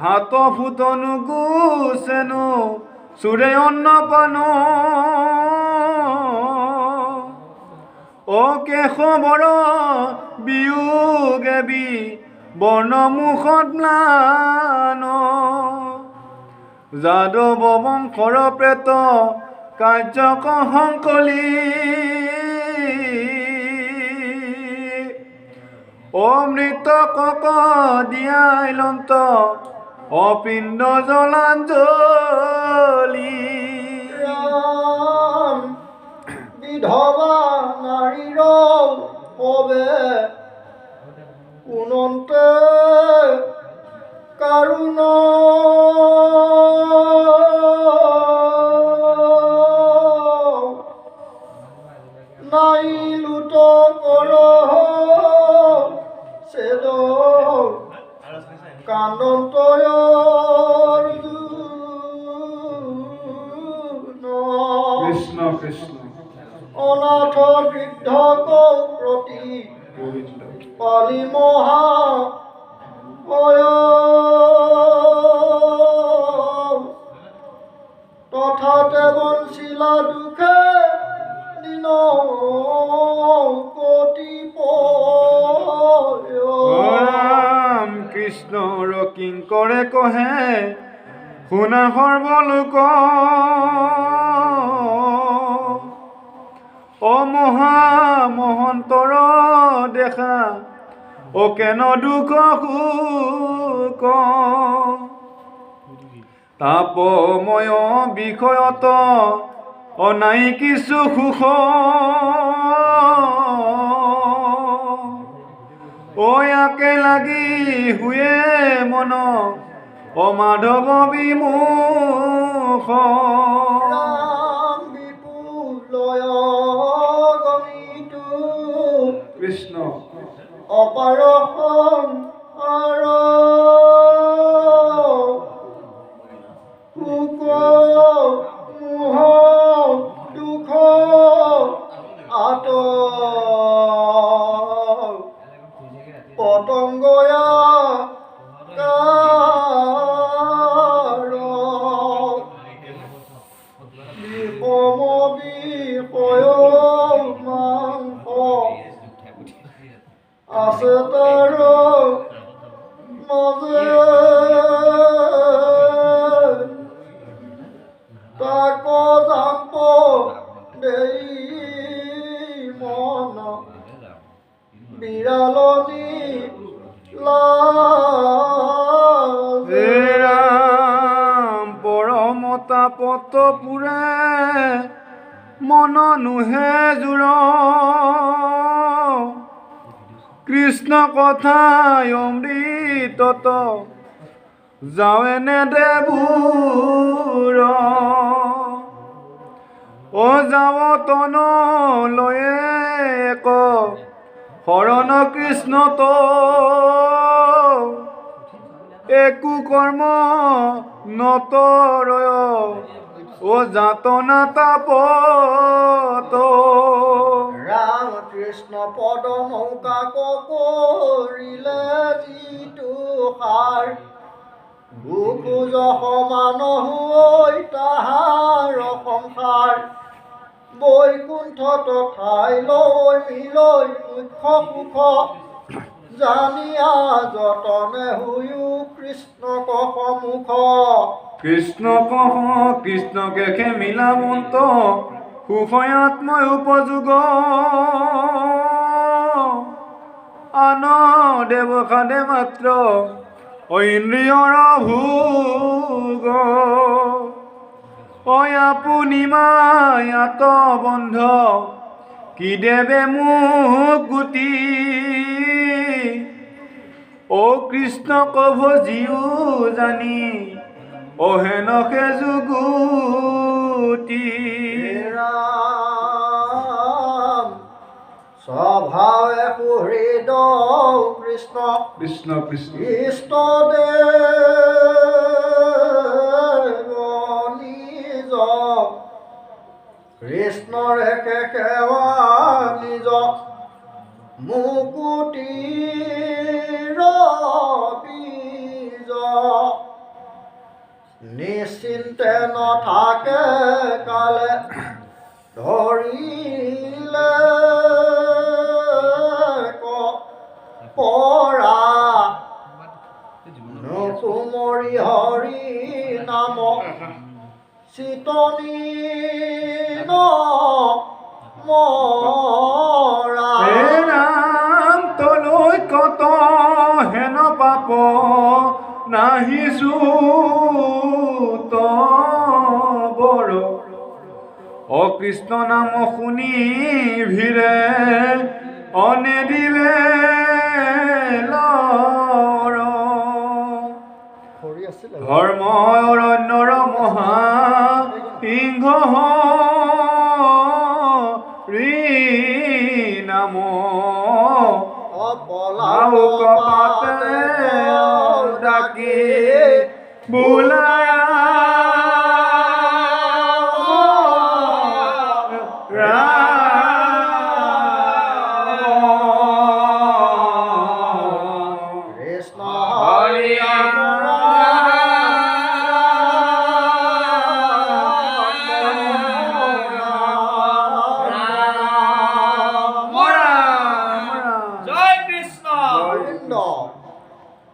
হাত ফুটনু গুচেনো চুৰে অন্নপান অ কেশৱৰ বিয়োগেবি বৰ্ণমুখত ম্লান যাদৱ বংশৰ প্ৰেত কাৰ্যক সংকলি অমৃতকক দিয়াই লন্ত অপিণ্ড জলাঞ্জলি বিধৱা নাৰীৰ হবে কোনন্তে কাৰুণ নাই লুট কৰ চেদ কানন্তয় কৃষ্ণ কৃষ্ণ অনাথ বৃদ্ধক প্ৰতি পালি মহা তথাতে বঞ্চিলা দুখে দিন ৰাম কৃষ্ণৰ কিংকৰে কহে শুনা সৰ্বলোক অ মহা মহন্তৰ দেখা অ কেন দুখ সুখ তাপময় বিষয়ত অনাই কিছু সুখ ঐ আকে লাগি হুয়ে মন অ মাধৱ বিমুখ বিপুলয় গণিতো কৃষ্ণ অপাৰ সংসাৰ সুখ মোহ দুখ আত পতংগয়া বিষম বিষয় মাংস আছে তাৰ মাজে তাক জাপ দেই মন বিৰালনী ৰাম পৰম তাপত পুৰে মন নুহে জোৰ কৃষ্ণ কথাই অমৃতত যাওঁনে দেৱোৰ অ যাৱতন লয়ে এক শৰণ কৃষ্ণত একো কৰ্ম নতৰয় ও যাতনা তাপত ৰাম কৃষ্ণ পদ নৌকা কৰিলে যিটো সাৰ ভূখোজ সমান হৈ তাহাৰ সংসাৰ বৈকুণ্ঠ ঠাই লৈ মিলৈ মুখ্য সুখ জানিয়া যতনে হৈও কৃষ্ণক সন্মুখ কৃষ্ণকে মিলাবন্ত সুখয়াত্ময় উপযোগ আন দেৱসাদে মাত্ৰ ঐন্দ্ৰিয়ৰ ভোগ ঐ আপুনি মায়াত বন্ধ কি দেৱে মোক গুটি অ কৃষ্ণক ভজিও জানি অহেনকে যুগুটি ৰাম স্বভাৱে সুহৃদ কৃষ্ণ কৃষ্ণ কৃষ্ণ ইষ্ট নিজ কৃষ্ণৰে সেৱা নিজ মুকুটিৰ বীজ নিশ্চিন্তে নাথাকে কালে ধৰিলে পৰা নকুমৰি হৰি নাম চিতনি মৰা হে ৰাম তলৈ কত হেন পাপ নাহিছো বৰ অকৃষ্ণ নাম শুনি ভিৰে অনেদিবে হৰি আছিলে ধৰ্ম অৰণ্যৰ মহা সিংহ নাম লাও কপাতে ডাকি বোলায় কৃষ্ণ হৰি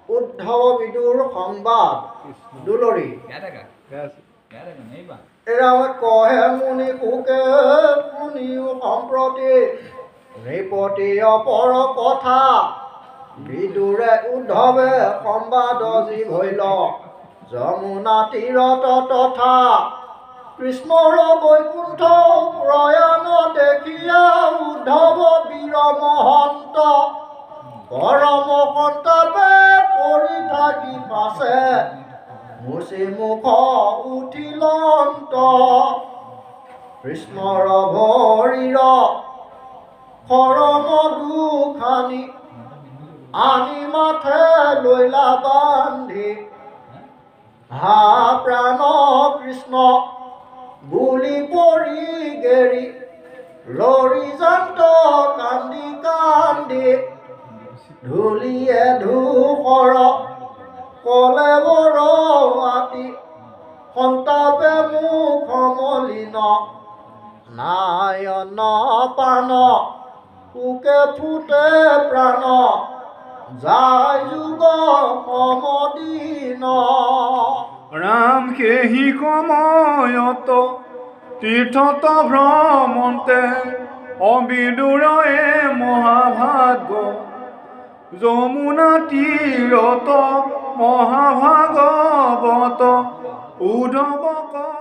উদ্ধৱ বিদুৰ সংবাদ দুলৰি এৰাৱে কহে মুনি কোকে শুনিও সম্প্ৰতি নৃপতি অপৰ কথা বিদুৰে উদ্ধৱে সংবাদ জীৱ হৈল যমুনা তীৰত তথা কৃষ্ণৰ বৈকুণ্ঠ প্ৰয়াণ দেখিয়া উদ্ধৱ বীৰ মহন্ত পৰম সন্তাপে পৰি থাকি পাছে মুচি মুখ উঠিলন্ত কৃষ্ণৰ ভৰিৰ খৰম দুখানি আনি মাথে লৈলা বান্ধি হা প্ৰাণ কৃষ্ণ বুলি পৰি গেৰি লৰি যান্ত কান্দি কান্দি ধূলিয়ে ধূসৰ কলে বৰ মাতি সন্তাপে মুখ মলিন নায়ন পান পোকে ফুটে প্ৰাণ যায় যুগ সমদিন ৰাম সেহি সময়ত তীৰ্থত ভ্ৰমন্তে অবিদুৰয়ে মহাভাগ্য যমুনা তীৰত মহাভাগৱত উদ্ধৱ